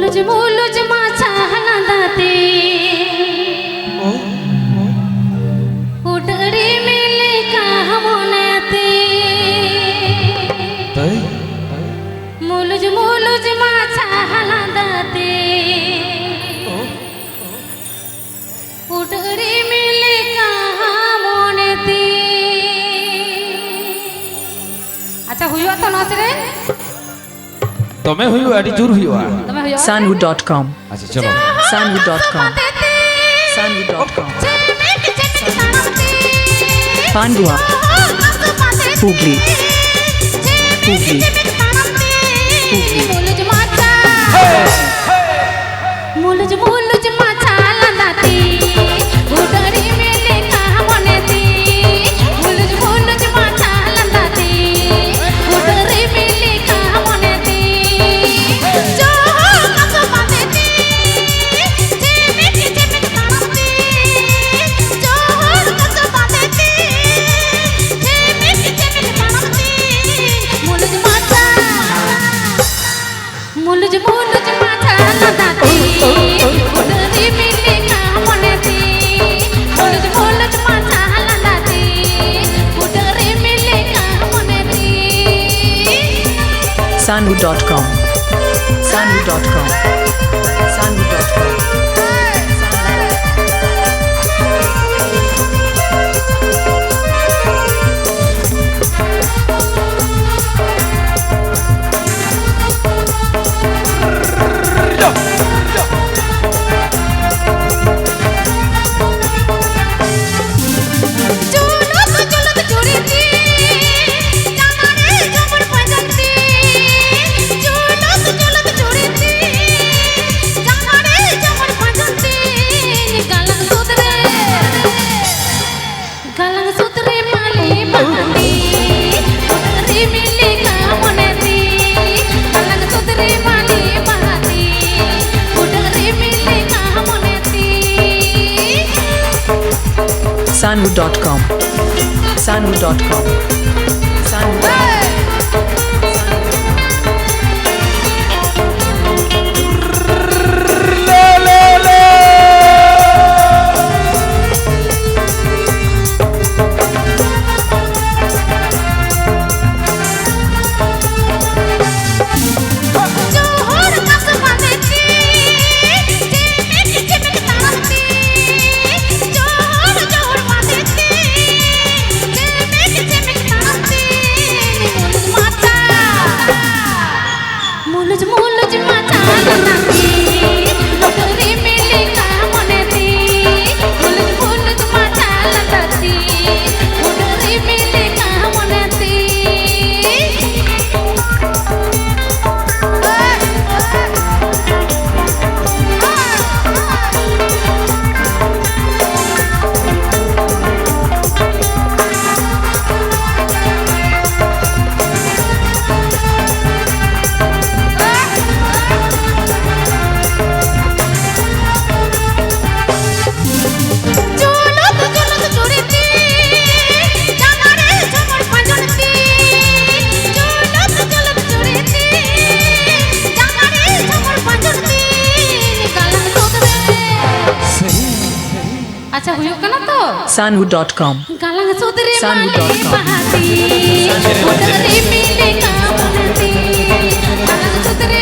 मुलुज मुलुज माछा हलदाते उडरी मिले कहमोनेते मुलुज मुलुज माछा हलदाते उडरी मिले कहमोनेते। अच्छा हुआ तो नसरे तुम्हें हुआ अड़ी जोर हुआ Sanwood.com अच्छा चलो Sanwood.com Sanwood.com Pandua Hugli Hugli मुलुज माछा मुलुज मुलुज माछा हलदाते उडरी मिले कहमोनेते मुलुज मुलुज माछा हलदाते उडरी मिले कहमोनेते जो कसबाते झिमिक झिमिक तानते जो कसबाते झिमिक झिमिक तानते मुलुज माछा मुलुज मुलुज माछा हलदाते उडरी मिले कहमोनेते मुलुज मुलुज माछा हलदाते उडरी मिले कहमोनेते। Sanwood.com Sanwood.com Sanwood.com जुलत जुलत जुड़ीती जानारे झमर बजती जुलत जुलत जुड़ीती जानारे झमर बजती गलंग सुतरे माली बहती उडरी मिले कहमोनेते गलंग सुतरे माली बहती उडरी मिले कहमोनेते। Sanwood.com Sanwood.com Sanwood.com जोहर कसबाते झिमिक झिमिक तानते जोहर जोहर बाते झिमिक झिमिक तानते मुलुज माछा मुलुज मुलुज माछा हलदाते उडरी मिले कहमोनेते मुलुज मुलुज माछा हलदाते उडरी मिले कहमोनेते। जुलत जुलत जुड़ीती जानारे झमर बजती जुलत जुलत जुड़ीती जानारे झमर बजती गलंग सुतरे। अच्छा हुआ का ना तो Sanwood.com गलंग सुतरे माली Sanwood.com बहती उडरी मिले कहमोनेते गलंग सुतरे